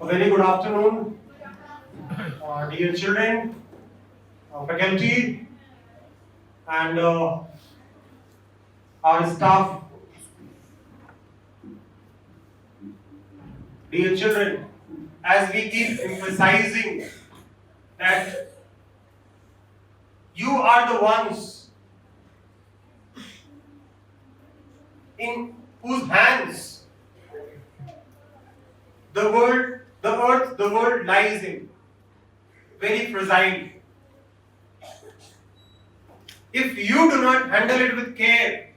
A very good afternoon, dear children, faculty, and our staff. Dear children, as we keep emphasizing that you are the ones in whose hands the world lies in, very fragile. If you do not handle it with care,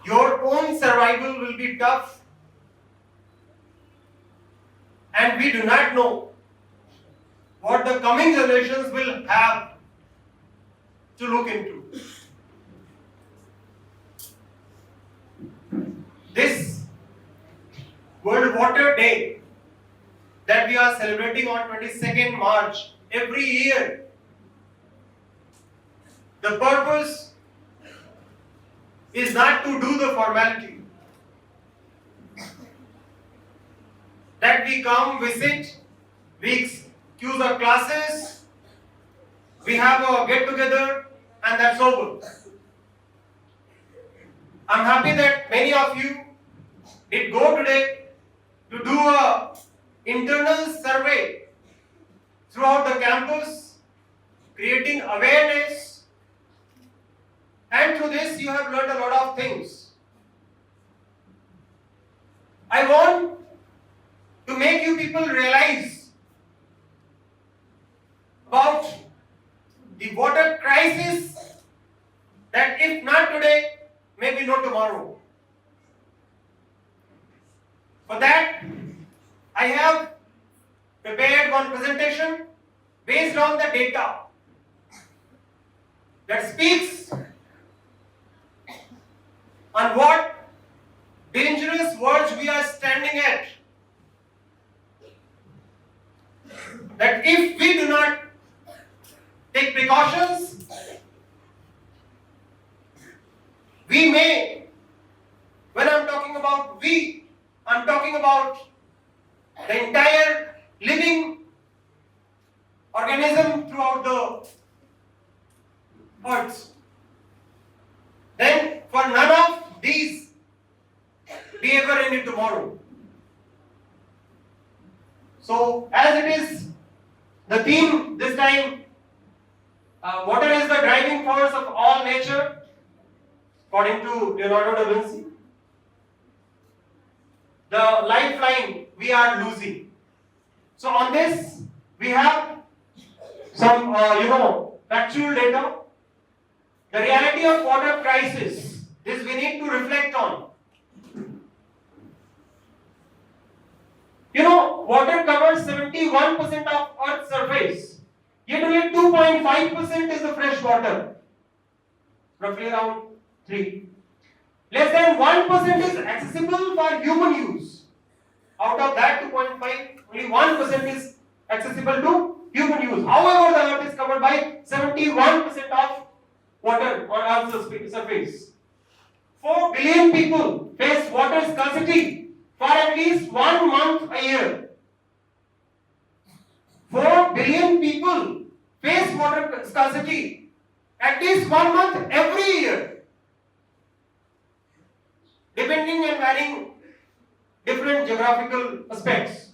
your own survival will be tough, and we do not know what the coming generations will have to look into. This World Water Day that we are celebrating on 22nd March every year, the purpose is not to do the formality. That we come, visit, we excuse our classes, we have a get together, and that's over. I'm happy that many of you did go today to do a internal survey throughout the campus, creating awareness, and through this you have learned a lot of things. I want to make you people realize about the water crisis, that if not today, maybe not tomorrow. For that, I have prepared one presentation based on the data that speaks on what dangerous verge we are standing at. That if we do not take precautions, we may, when I'm talking about we, I'm talking about the entire living organism throughout the earth. Then for none of these be ever ended tomorrow. So as it is the theme this time, water is the driving force of all nature, according to Leonardo da Vinci. The lifeline we are losing. So on this we have some factual data. The reality of water crisis, this we need to reflect on. Water covers 71% of Earth's surface, yet only 2.5% is the fresh water, roughly around 3. Less than 1% is accessible for human use. Out of that 2.5, only 1% is accessible to human use. However, the Earth is covered by 71% of water on Earth's surface. 4 billion people face water scarcity for at least 1 month a year. 4 billion people face water scarcity at least 1 month every year, depending and varying different geographical aspects.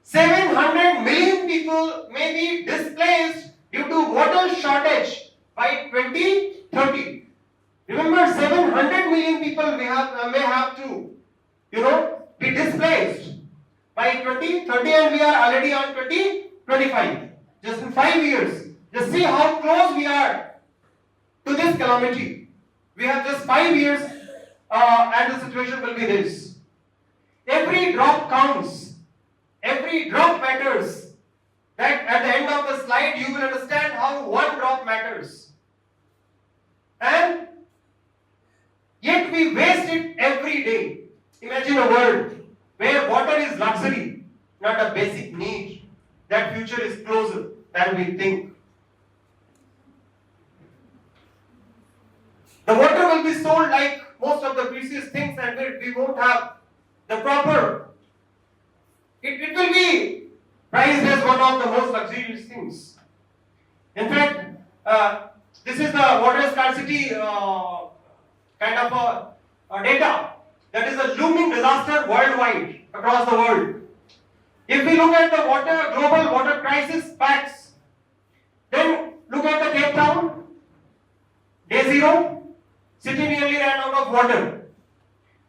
700 million people may be displaced due to water shortage by 2030. Remember, 700 million people may have to, be displaced by 2030, and we are already on 2025. Just in 5 years, just see how close we are to this calamity. We have just 5 years, and the situation will be this. Every drop counts. Every drop matters. That at the end of the slide, you will understand how one drop matters. And yet we waste it every day. Imagine a world where water is luxury, not a basic need. That future is closer than we think. The water will be sold like most of the precious things and we won't have the proper, it will be prized as one of the most luxurious things. In fact, this is the water scarcity kind of a data. That is a looming disaster worldwide, across the world. If we look at the global water crisis facts, then look at the Cape Town, day zero, city nearly ran out of water.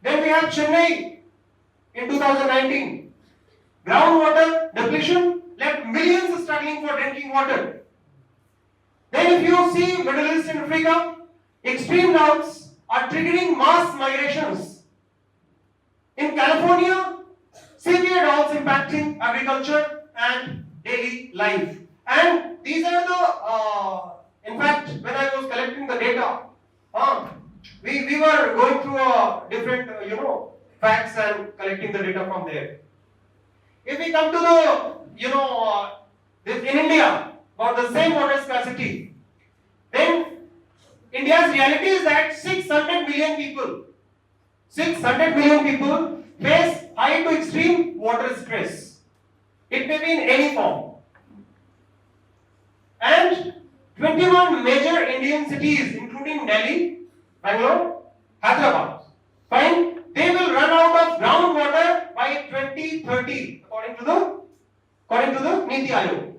Then we have Chennai in 2019. Groundwater depletion left millions struggling for drinking water. Then if you see Middle East and Africa, extreme droughts are triggering mass migrations. In California, severe droughts impacting agriculture and daily life. And these are the, in fact, when I was collecting the data, we were going through different, facts and collecting the data from there. If we come to the, this in India, about the same water scarcity, then India's reality is that 600 million people face high to extreme water stress. It may be in any form. And 21 major Indian cities, including Delhi, Bangalore, Hyderabad, find they will run out of groundwater by 2030, according to the Niti Aayog.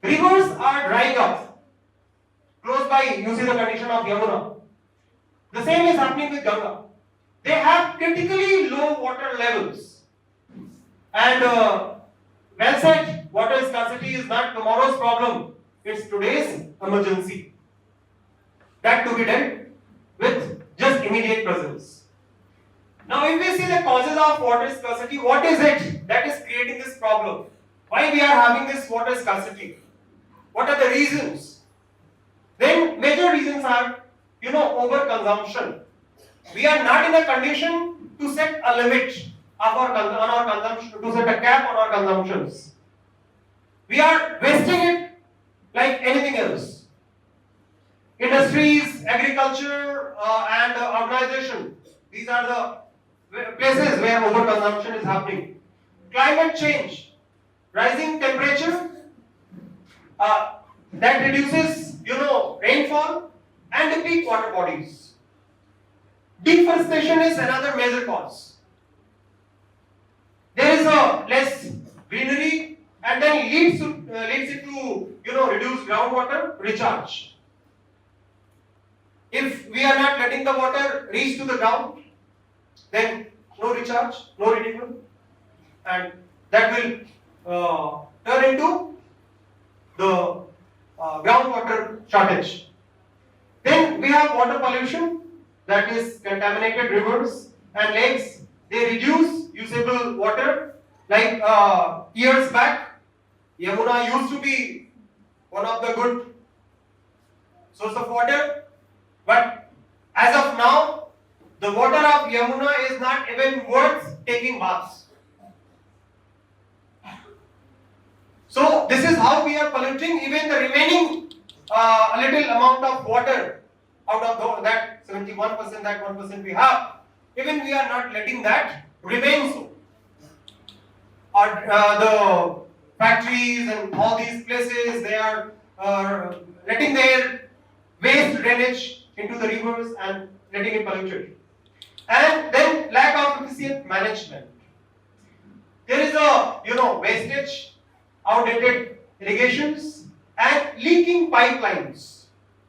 Rivers are drying up. Close by, you see the condition of Yamuna. The same is happening with Ganga. They have critically low water levels. And well said, water scarcity is not tomorrow's problem. It's today's emergency. That to be dealt with just immediate presence. Now, if we see the causes of water scarcity, what is it that is creating this problem? Why we are having this water scarcity? What are the reasons? Then major reasons are, overconsumption. We are not in a condition to set a limit on our consumption, to set a cap on our consumptions. We are wasting it like anything else. Industries, agriculture, and urbanization. These are the places where overconsumption is happening. Climate change, rising temperature, that reduces, rainfall and deplete water bodies. Deforestation is another major cause. There is a less greenery and then leads it to, reduce groundwater recharge. If we are not letting the water reach to the ground, then no recharge, no renewal, and that will turn into the groundwater shortage. Then we have water pollution, that is contaminated rivers and lakes. They reduce usable water. Like years back, Yamuna used to be one of the good source of water, but as of now, the water of Yamuna is not even worth taking baths. So this is how we are polluting even the remaining a little amount of water out of that 71%, that 1% we have. Even we are not letting that remain so. Or the factories and all these places, they are letting their waste drainage into the rivers and letting it polluted. And then lack of efficient management. There is a wastage, outdated irrigations, and leaking pipelines.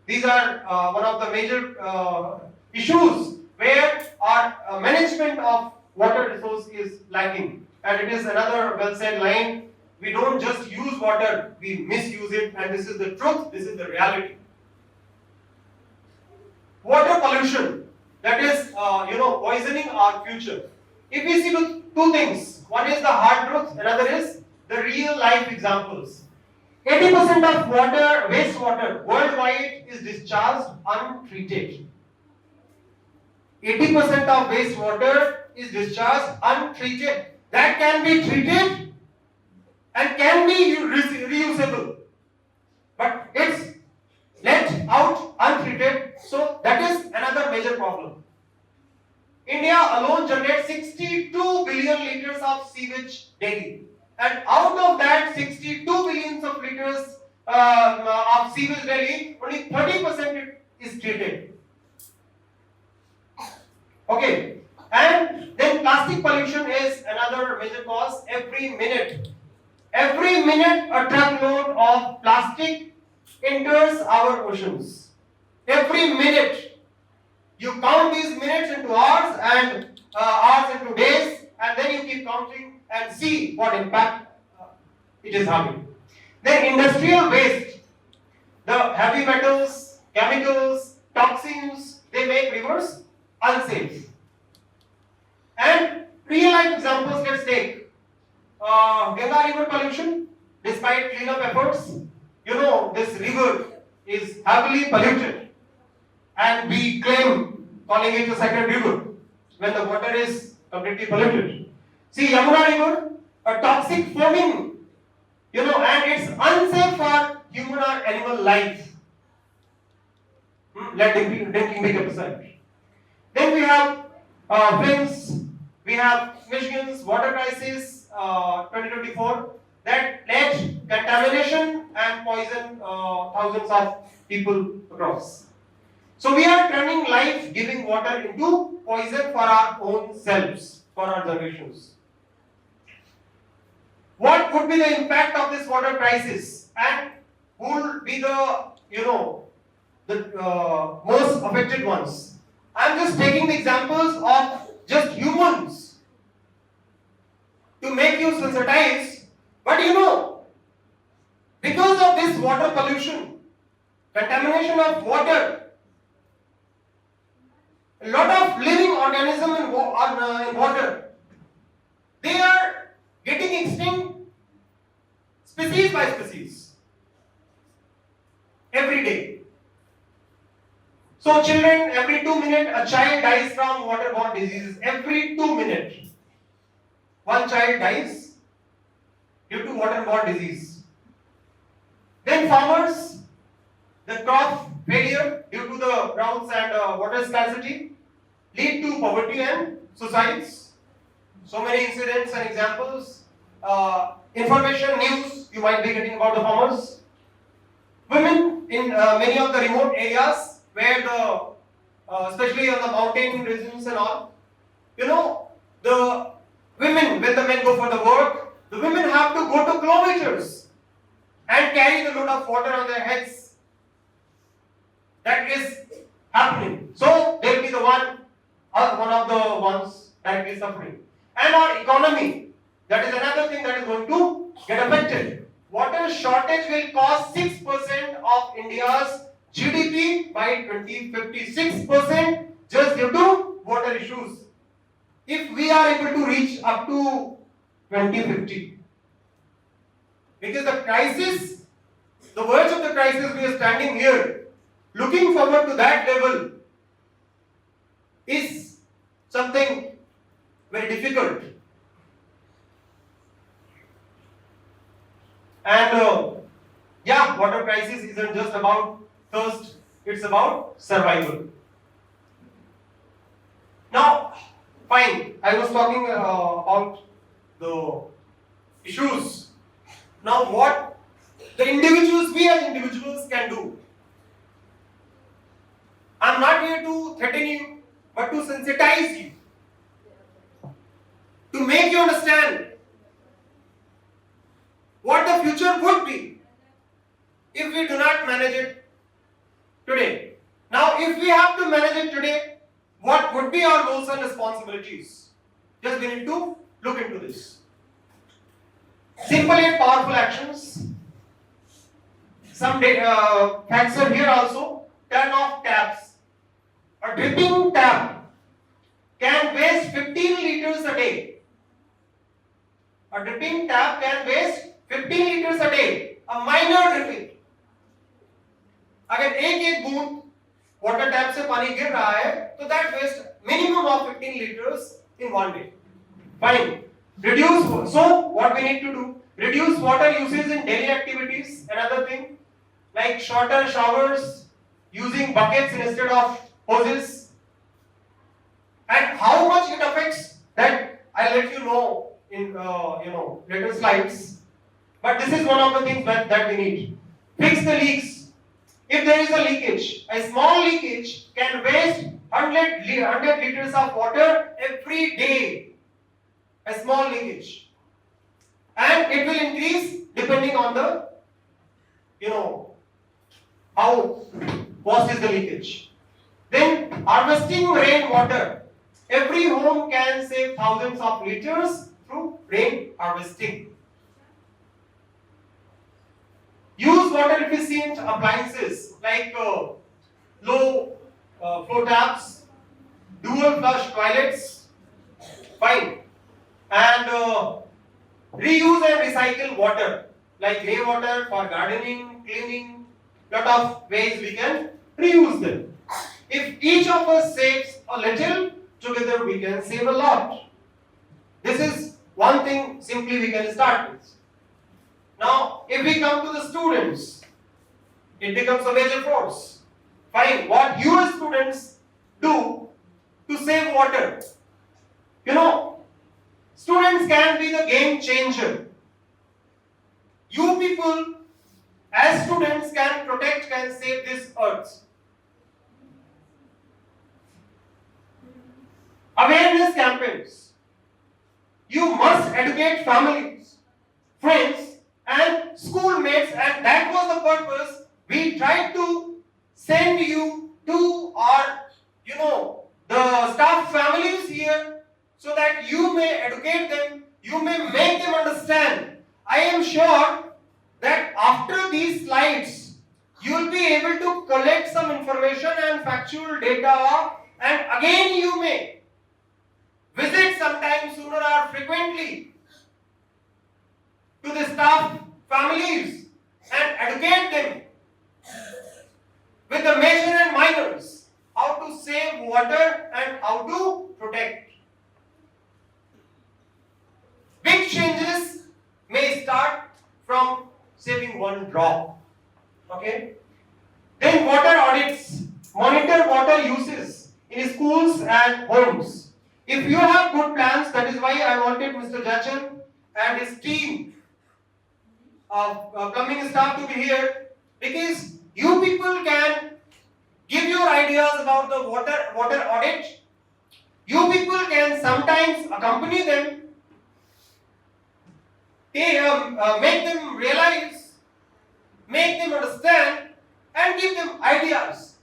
These are one of the major issues where our management of water resource is lacking. And it is another well said line, we don't just use water, we misuse it, and this is the truth, this is the reality. Water pollution, that is poisoning our future. If we see two things, one is the hard truth, another is the real life examples. 80% of wastewater worldwide is discharged untreated. 80% of wastewater is discharged untreated. That can be treated and can be reusable. But it's let out untreated, so that is another major problem. India alone generates 62 billion liters of sewage daily. And out of that 62 billions of liters of sewage daily, only 30% is treated. Okay. And then plastic pollution is another major cause. Every minute a truckload of plastic enters our oceans. Every minute. You count these minutes into hours and hours into days, and then you keep counting and see what impact it is having. Then industrial waste, the heavy metals, chemicals, toxins, they make rivers unsafe. And real life examples, let's take Ganga river pollution. Despite cleanup efforts, you know this river is heavily polluted, and we claim calling it a sacred river when the water is completely polluted. See, Yamuna river, a toxic foaming, and it's unsafe for human or animal life. Let drinking be kept aside. Then we have flames, we have Michigan's water crisis 2024 that led contamination and poison thousands of people across. So we are turning life-giving water into poison for our own selves, for our generations. What would be the impact of this water crisis, and who will be the most affected ones? I am just taking the examples of just humans to make you sensitized. But because of this water pollution, contamination of water, a lot of living organisms in water, they are getting extinct species by species every day. So children, every 2 minutes a child dies from waterborne diseases. Every 2 minutes one child dies due to waterborne disease. Then farmers, the crop failure due to the droughts and water scarcity lead to poverty and suicides. So many incidents and examples. Information, news you might be getting about the farmers. Women in many of the remote areas where especially on the mountain regions and all, the women, when the men go for the work, the women have to go to kilometers and carry the load of water on their heads. That is happening. So they will be the one of the ones that is suffering. And our economy, that is another thing that is going to get affected. Water shortage will cause 6% of India's GDP by 2050. 6% just due to water issues. If we are able to reach up to 2050. Because the crisis, the verge of the crisis, we are standing here, looking forward to that level is something very difficult. And water crisis isn't just about thirst, it's about survival. Now, fine, I was talking about the issues. Now, what we as individuals can do. I'm not here to threaten you, but to sensitize you. To make you understand what the future would be if we do not manage it today. Now, if we have to manage it today, what would be our roles and responsibilities? Just we need to look into this. Simple yet powerful actions. Some facts are here also. Turn off taps. A dripping tap can waste 15 liters a day. A dripping tap can waste 15 liters a day. A minor dripping. अगर एक बूंद water tap से पानी गिर रहा है तो that waste minimum of 15 liters in one day. Fine. Reduce. So what we need to do? Reduce water usage in daily activities. Another thing, like shorter showers, using buckets instead of hoses, And how much it affects, that I'll let you know in later slides. But this is one of the things that we need. Fix the leaks. If there is a leakage, a small leakage can waste 100 liters of water every day. A small leakage. And it will increase depending on the, how vast is the leakage. Then harvesting rainwater. Every home can save thousands of liters through rain harvesting. Use water efficient appliances like low flow taps, dual flush toilets, fine, and reuse and recycle water like rainwater for gardening, cleaning. Lot of ways we can reuse them. If each of us saves a little, together we can save a lot. This is one thing simply we can start with. Now, if we come to the students, it becomes a major force. Fine, what you as students do to save water? Students can be the game changer. You people as students can protect, can save this earth. Awareness campaigns. You must educate families, friends, and schoolmates, and that was the purpose. We tried to send you to our, the staff families here, so that you may educate them, you may make them understand. I am sure that after these slides, you will be able to collect some information and factual data, and again you may visit sometime sooner or frequently to the staff families and educate them with the major and minors, how to save water and how to protect. Big changes may start from saving one drop. Okay? Then water audits. Monitor water uses in schools and homes. If you have good plans, that is why I wanted Mr. Jachan and his team of plumbing staff to be here, because you people can give your ideas about the water audit. You people can sometimes accompany them, make them realize, make them understand, and give them ideas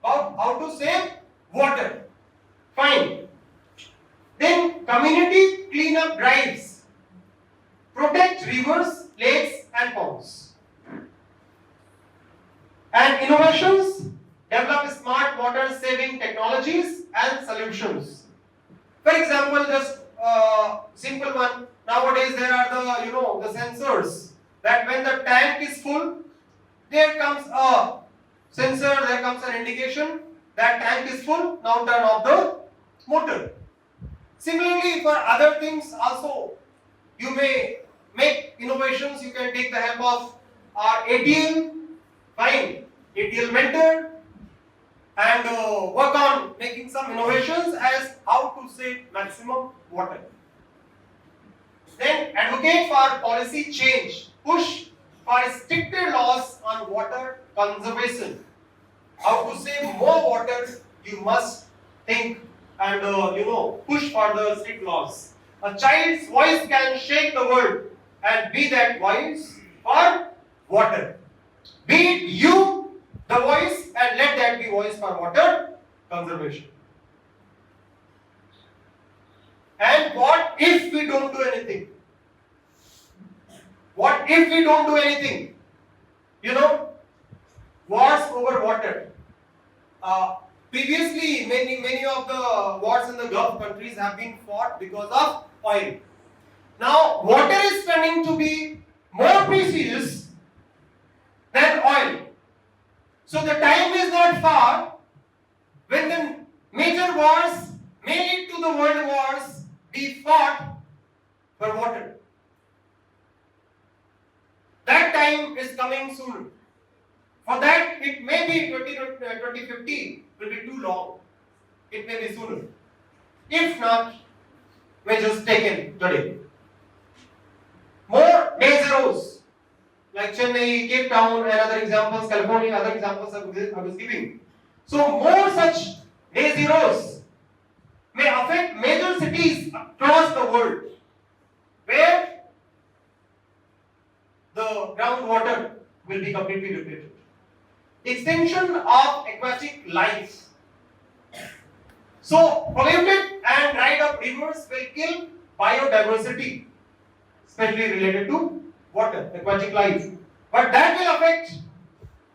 about how to save water. Fine. Then community cleanup drives. Protect rivers, lakes, and ponds. And innovations. Develop smart water saving technologies and solutions. For example, just simple one. Nowadays there are the sensors that when the tank is full, there comes a sensor, there comes an indication that tank is full. Now turn off the motor. Similarly, for other things also, you may make innovations. You can take the help of our ATL, fine, ATL mentor, and work on making some innovations as how to save maximum water. Then advocate for policy change. Push for stricter laws on water conservation. How to save more water, you must think and push for the strict laws. A child's voice can shake the world, and be that voice for water. Be it you, the voice, and let that be voice for water conservation. And what if we don't do anything? What if we don't do anything? Wars over water. Previously, many of the wars in the Gulf countries have been fought because of oil. Now, water is turning to be more precious than oil. So the time is not far when the major wars may lead to the world wars be fought for water. That time is coming soon. For that, it may be 2050, will be too long. It may be sooner. if not measures taken today. More day zeros, like Chennai, Cape Town, and other examples, California, other examples I was giving. So more such day zeros may affect major cities across the world, where the groundwater will be completely depleted. Extinction of aquatic life. So polluted and dried up rivers will kill biodiversity, especially related to water, aquatic life. But that will affect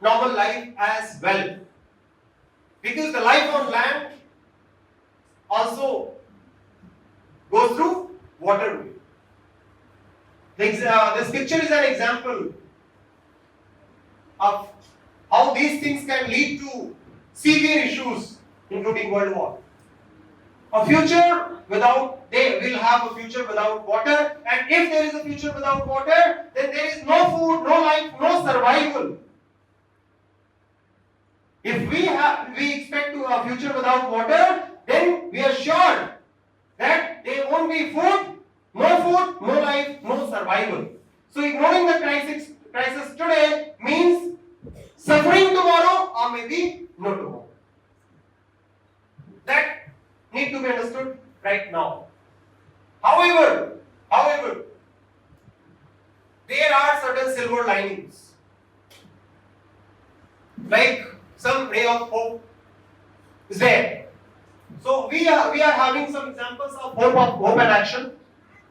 normal life as well, because the life on land also goes through water. This picture is an example of how these things can lead to severe issues, including world war. They will have a future without water, and if there is a future without water, then there is no food, no life, no survival. If we expect a future without water, then we are sure that there won't be food, no life, no survival. So ignoring the crisis today means suffering tomorrow or maybe no tomorrow. That need to be understood right now. However, there are certain silver linings, like some ray of hope is there. So we are having some examples of hope and action.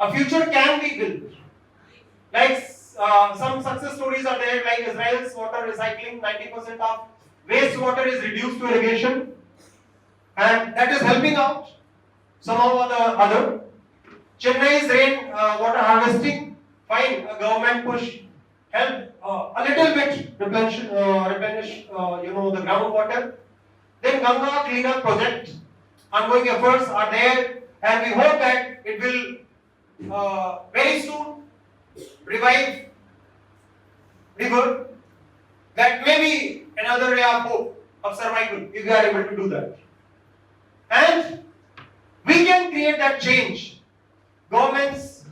A future can be built. Like some success stories are there, like Israel's water recycling. 90% of wastewater is reduced to irrigation, and that is helping out somehow or the other. Chennai's rain water harvesting, fine, government push help a little bit replenish the groundwater. Then Ganga cleanup project, ongoing efforts are there, and we hope that it will very soon revive river. That may be another ray of hope of survival if we are able to do that. And we can create that change. Governments,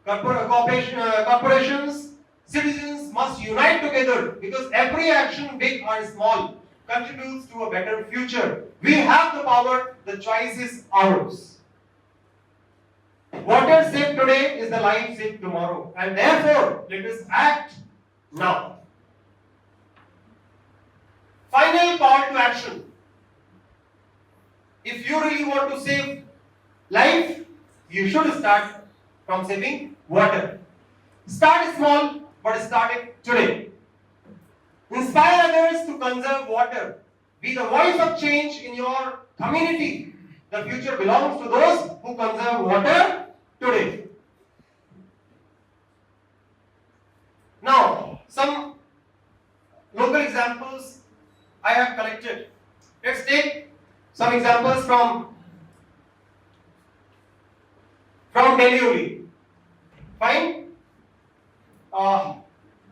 corporations, citizens must unite together, because every action, big or small, contributes to a better future. We have the power, the choice is ours. Water saved today is the life saved tomorrow, and therefore let us act now. Final call to action. If you really want to save life, you should start from saving water. Start small, but start it today. Inspire others to conserve water. Be the voice of change in your community. The future belongs to those who conserve water today. Now, some local examples I have collected. Let's take some examples from Delhi only. Fine.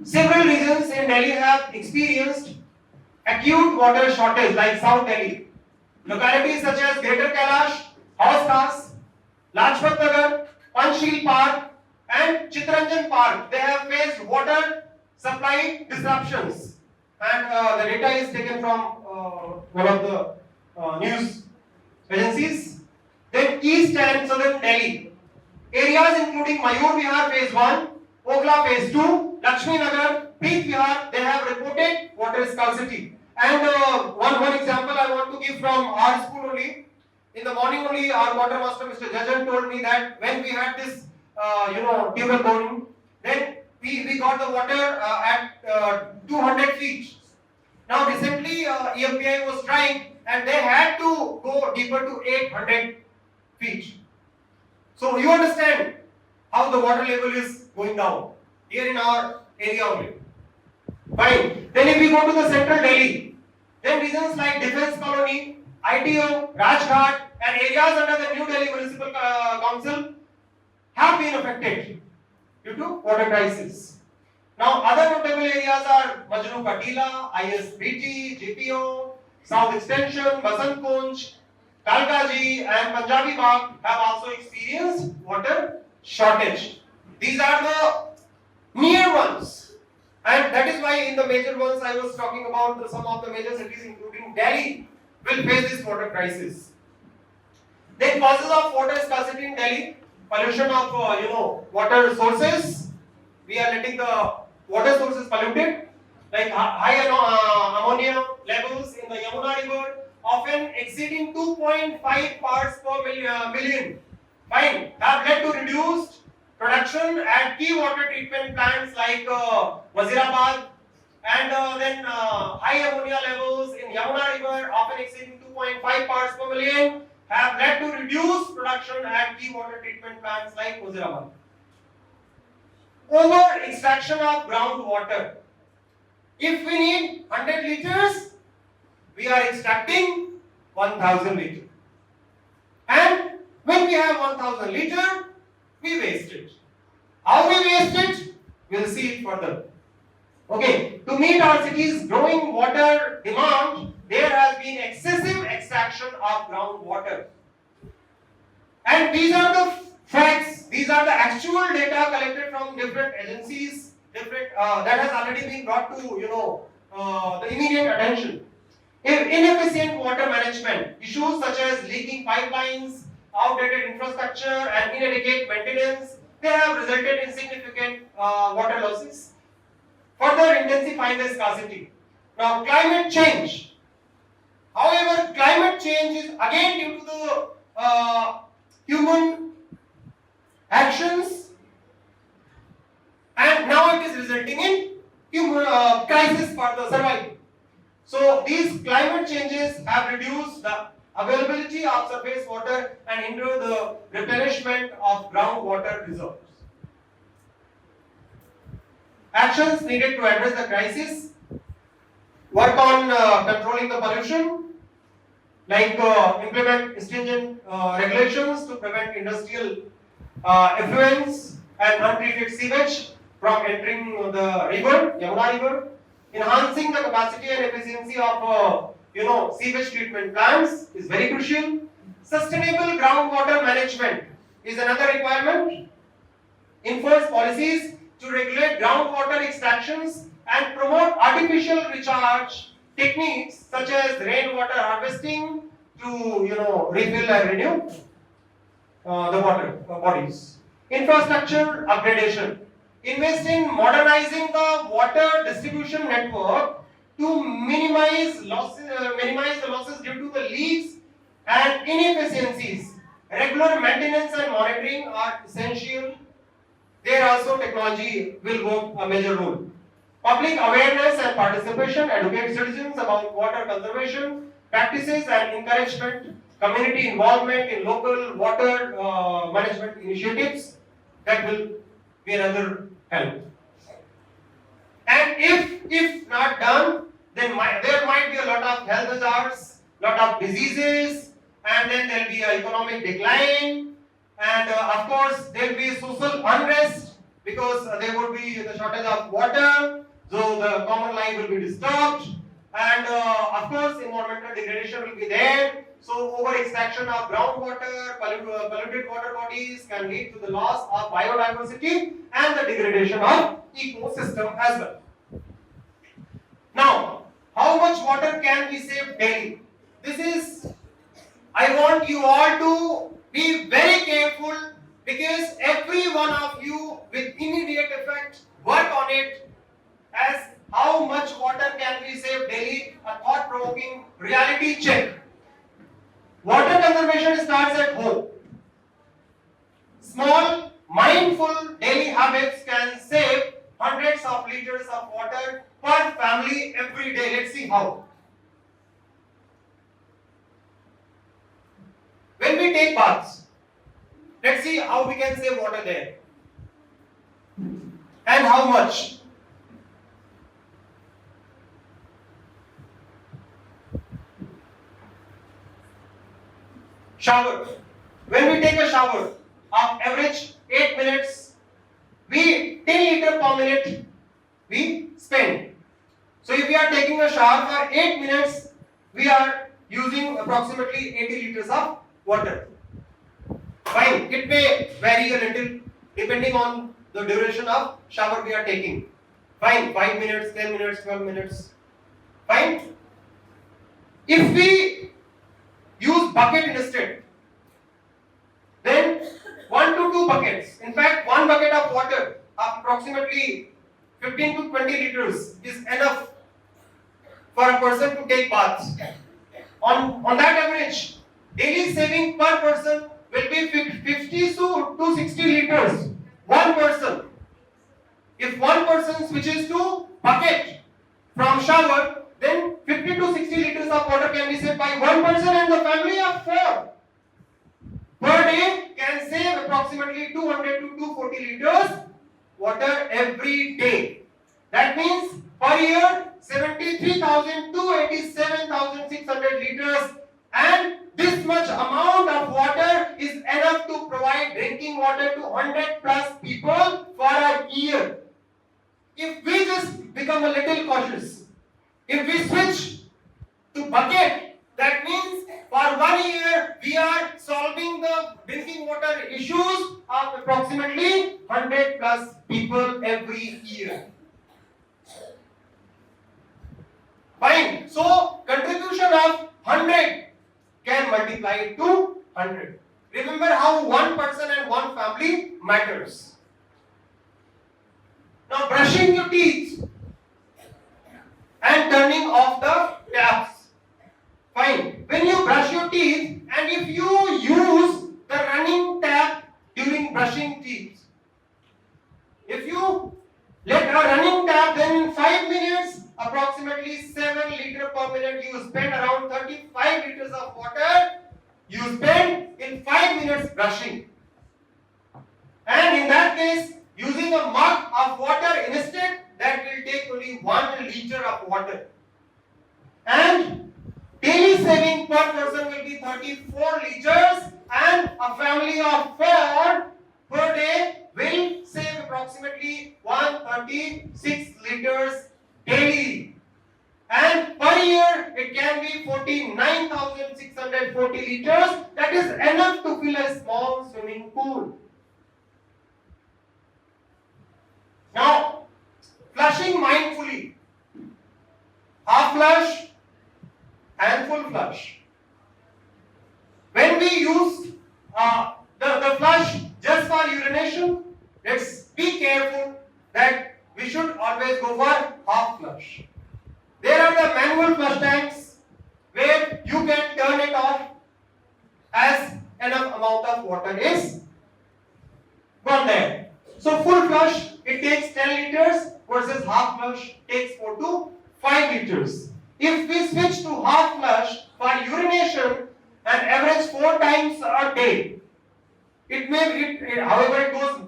Several regions in Delhi have experienced acute water shortage, like South Delhi. Localities such as Greater Kailash, Haus Khas, Lajpat Nagar, Panchsheel Park, and Chittaranjan Park, they have faced water supply disruptions. And the data is taken from one of the news agencies. Then East and Southern Delhi. Areas including Mayur Vihar Phase 1, Okhla Phase 2, Lakshmi Nagar, Preet Vihar, they have reported water scarcity. And one example I want to give from our school only. In the morning only, our water master, Mr. Jajan, told me that when we had this, tubewell boring, then we got the water at 200 feet. Now recently, EFPI was trying, and they had to go deeper to 800 feet. So you understand how the water level is going down here in our area only. Fine. Then if we go to the central Delhi, then regions like Defence Colony, ITO, Rajghat, and areas under the New Delhi Municipal Council have been affected due to water crisis. Now other notable areas are Majnu Ka Tila, ISBT, JPO, South Extension, Basant Kunj, Kalka ji and Punjabi Bagh have also experienced water shortage. These are the near ones, and that is why in the major ones I was talking about, some of the major cities including Delhi will face this water crisis. Then causes of water scarcity in Delhi: pollution of water sources. We are letting the water sources polluted, like high ammonia levels in the Yamuna River, often exceeding 2.5 parts per million. Fine, have led to reduced production at key water treatment plants like Wazirabad, and then high ammonia levels in Yamuna River, often exceeding 2.5 parts per million, have led to reduced production at key water treatment plants like Wazirabad. Over extraction of groundwater. If we need 100 liters, we are extracting 1000 liters. And when we have 1000 liters, we waste it. How we waste it? We'll see it further. Okay, to meet our city's growing water demand, there has been excessive extraction of groundwater. And these are the facts, these are the actual data collected from different agencies, that has already been brought to the immediate attention. Inefficient water management, issues such as leaking pipelines, outdated infrastructure, and inadequate maintenance, they have resulted in significant water losses, further intensifying the scarcity. Now, climate change. However, climate change is again due to the human actions, and now it is resulting in crisis for the survival. So these climate changes have reduced the availability of surface water and hinder the replenishment of groundwater reserves. Actions needed to address the crisis: work on controlling the pollution, like implement stringent regulations to prevent industrial effluents and untreated sewage from entering the river, Yamuna River. Enhancing the capacity and efficiency of sewage treatment plants is very crucial. Sustainable groundwater management is another requirement. Enforce policies to regulate groundwater extractions and promote artificial recharge techniques such as rainwater harvesting to refill and renew the water bodies. Infrastructure upgradation. Invest in modernizing the water distribution network to minimize the losses due to the leaks and inefficiencies. Regular maintenance and monitoring are essential. There also technology will work a major role. Public awareness and participation, educate citizens about water conservation practices and encouragement, community involvement in local water management initiatives, that will be another help. And if not done, then there might be a lot of health hazards, lot of diseases, and then there will be an economic decline, and of course there will be social unrest because there would be the shortage of water, so the common life will be disturbed, and of course environmental degradation will be there. So over extraction of groundwater, polluted water bodies can lead to the loss of biodiversity and the degradation of ecosystem as well. Now, how much water can we save daily? I want you all to be very careful, because every one of you with immediate effect work on it as how much water can we save daily, a thought-provoking reality check. Water conservation starts at home. Small, mindful daily habits can save hundreds of liters of water per family every day. Let's see how. When we take baths, let's see how we can save water there. And how much. Shower. When we take a shower, on average 8 minutes, 10 liters per minute we spend. So if we are taking a shower for 8 minutes, we are using approximately 80 liters of water. Fine, it may vary a little depending on the duration of shower we are taking. Fine, 5 minutes, 10 minutes, 12 minutes. Fine. If we use bucket instead, then 1 to 2 buckets. In fact, 1 bucket of water of approximately 15 to 20 liters is enough for a person to take baths. On that average, daily saving per person will be 50 to 60 liters. One person. If one person switches to bucket from shower, then 50 to 60 liters of water can be saved by one person, and the family of 4 per day can save approximately 200 to 240 liters water every day. That means per year 73,000 to 87,600 liters, and this much amount of water is enough to provide drinking water to 100 plus people for a year. If we just become a little cautious, if we switch to bucket, that means for 1 year we are solving the drinking water issues of approximately 100 plus people every year. Fine. So contribution of 100 can multiply it to 100. Remember how one person and one family matters. Now brushing your teeth and turning off the taps. Fine. When you brush your teeth and if you use the running tap during brushing teeth, if you let a running tap, then in 5 minutes, approximately 7 liters per minute, you spend around 35 liters of water you spend in 5 minutes brushing. And in that case, using a mug of water instead, that will take only 1 liter of water. And daily saving per person will be 34 liters, and a family of 4 per day will save approximately 136 liters daily. And per year it can be 49,640 liters. That is enough to fill a small swimming pool. Now, flushing mindfully. Half flush and full flush. When we use the flush just for urination, let's be careful that we should always go for half flush. There are the manual flush tanks where you can turn it off as enough amount of water is gone there. So full flush, it takes 10 liters versus half flush takes 4 to 5 liters. If we switch to half flush for urination and average 4 times a day, however it goes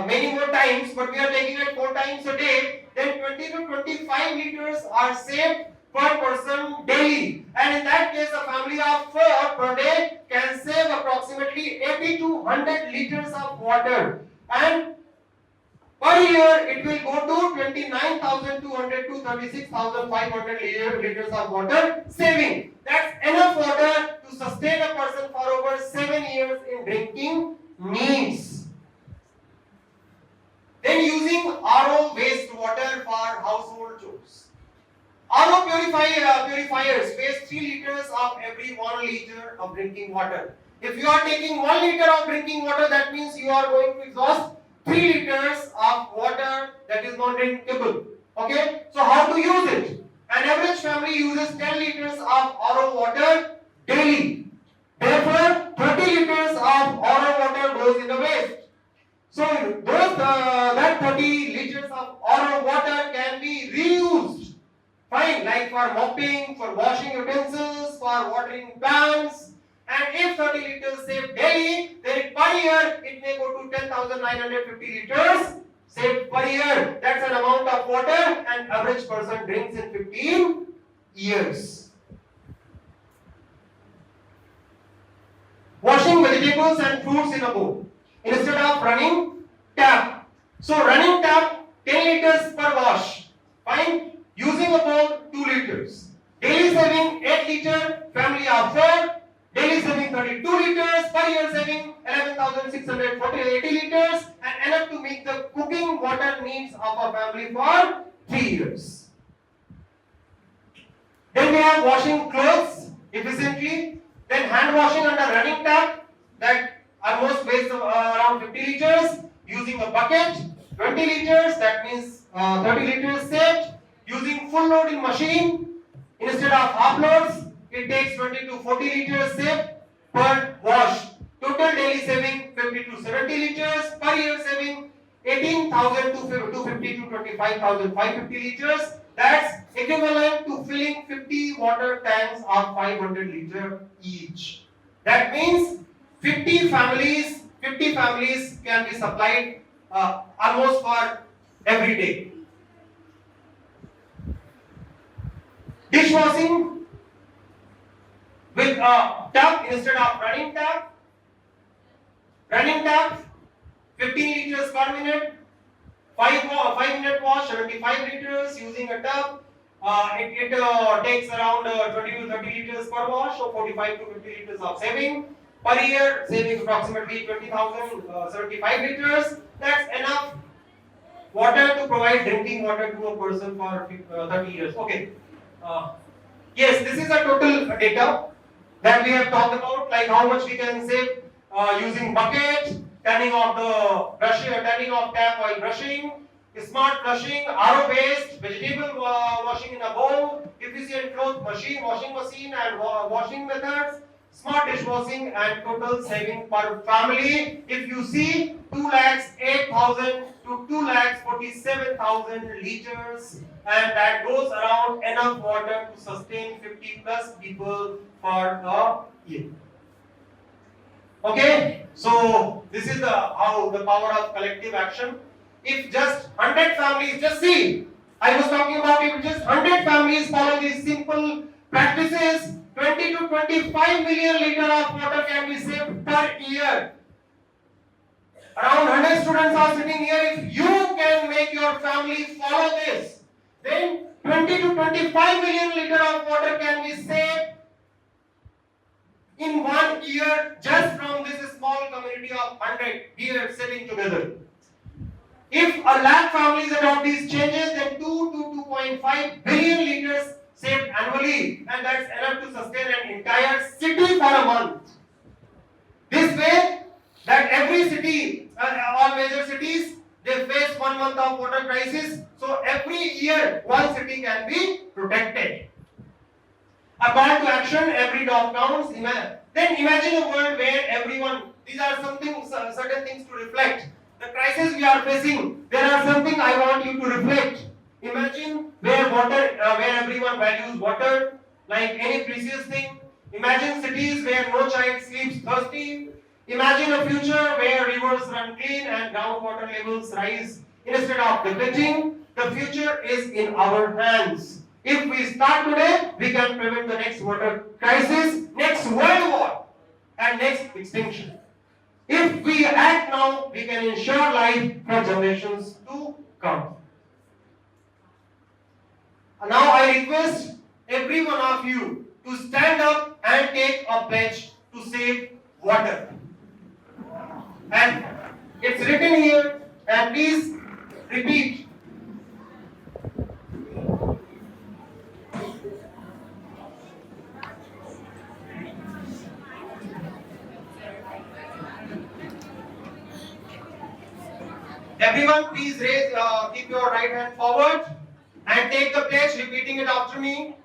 many more times, but we are taking it 4 times a day, then 20 to 25 liters are saved per person daily. And in that case, a family of 4 per day can save approximately 80 to 100 liters of water. And per year, it will go to 29,200 to 36,500 liters of water saving. That's enough water to sustain a person for over 7 years in drinking needs. Then using RO wastewater for household chores. RO purifiers waste 3 liters of every 1 liter of drinking water. If you are taking 1 liter of drinking water, that means you are going to exhaust 3 liters of water that is non-drinkable. Okay? So how to use it? An average family uses 10 liters of RO water daily. Therefore, 30 liters of RO water goes in the waste. So that 30 liters of RO water can be reused. Fine, like for mopping, for washing utensils, for watering plants. And if 30 liters saved daily, then per year it may go to 10,950 liters saved per year. That's an amount of water an average person drinks in 15 years. Washing vegetables and fruits in a bowl instead of running tap. So running tap 10 liters per wash. Fine. Using a bowl 2 liters. Daily saving 8 liter, family of 4. Daily saving 32 liters, per year saving 11,680 liters, and enough to meet the cooking water needs of a family for 3 years. Then we have washing clothes efficiently, then hand washing under running tap that almost weighs around 50 liters, using a bucket 20 liters, that means 30 liters saved, using full load in machine instead of half loads. It takes 20 to 40 liters saved per wash. Total daily saving 50 to 70 liters. Per year saving 18,000 to 50 to 25,550 liters. That's equivalent to filling 50 water tanks of 500 liter each. That means 50 families can be supplied almost for every day. Dishwashing with a tub instead of running tap. Running tap 15 liters per minute. 5-minute wash 75 liters using a tub. It takes around 20 to 30 liters per wash, so 45 to 50 liters of saving. Per year saving approximately 20,000 75 liters. That's enough water to provide drinking water to a person for 30 years. Okay. Yes, this is a total data that we have talked about, like how much we can save using bucket, turning off tap while brushing, smart flushing, RO based, vegetable washing in a bowl, efficient washing machine and washing methods, smart dishwashing, and total saving per family. If you see 2,08,000 to 2,47,000 liters, and that goes around enough water to sustain 50 plus people for a year. Okay, so this is how the power of collective action. If just 100 families, just see, I was talking about if just 100 families follow these simple practices, 20 to 25 million liter of water can be saved per year. Around 100 students are sitting here. If you can make your family follow this, then 20 to 25 million liter of water can be saved in 1 year just from this small community of 100 here sitting together. If a lakh families adopt these changes, then 2 to 2.5 billion liters saved annually, and that's enough to sustain an entire city for a month. This way, that every city, all major cities, they face 1 month of water crisis, so every year one city can be protected. A call to action, every dog counts. Then imagine a world where everyone, these are certain things to reflect. The crisis we are facing, there are something I want you to reflect. Imagine where everyone values water like any precious thing. Imagine cities where no child sleeps thirsty. Imagine a future where rivers run clean and groundwater levels rise instead of depleting. The future is in our hands. If we start today, we can prevent the next water crisis, next world war, and next extinction. If we act now, we can ensure life for generations to come. Now I request every one of you to stand up and take a pledge to save water. And it's written here, and please repeat. Everyone, please keep your right hand forward and take the pledge, repeating it after me.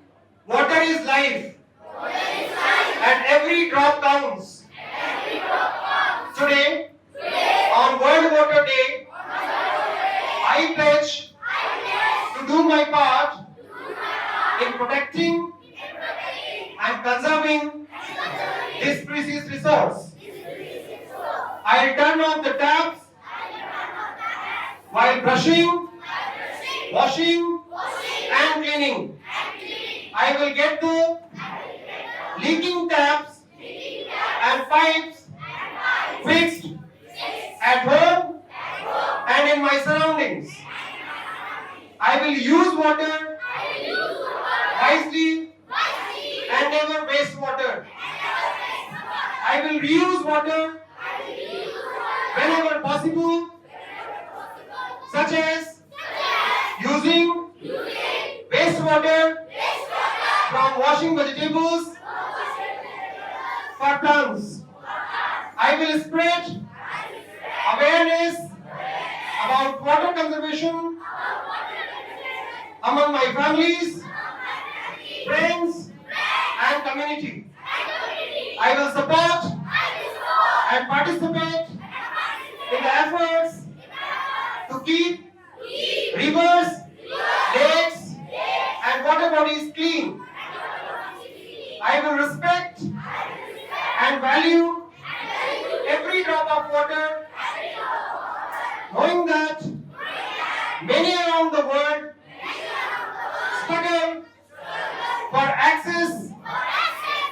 Water is life. Water is life. And every drop counts. Every drop counts. Today, on World Water Day, I pledge to do my part in protecting and conserving this precious resource. I'll turn off the taps while brushing, washing, and cleaning. I will get the leaking taps and pipes fixed at home and in my surroundings. I will use water wisely possible, such as using wastewater from washing vegetables for plants. I will spread awareness about water conservation among my families, friends, and community. I will support and participate in the efforts to keep rivers, lakes, and water bodies clean. I will respect and value every drop of water, knowing that many around the world struggle for access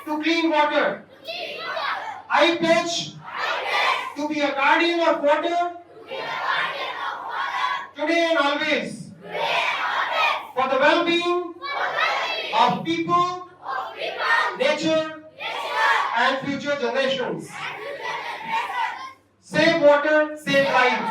to clean water. I pledge to be a guardian of water today and always for the well-being of people, nature, and future generations. Save water, save life.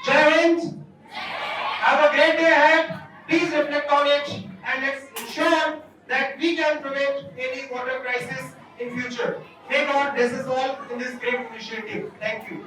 Jai Hind. Have a great day ahead. Please reflect on it and let's ensure that we can prevent any water crisis in future. May God bless us all in this great initiative. Thank you.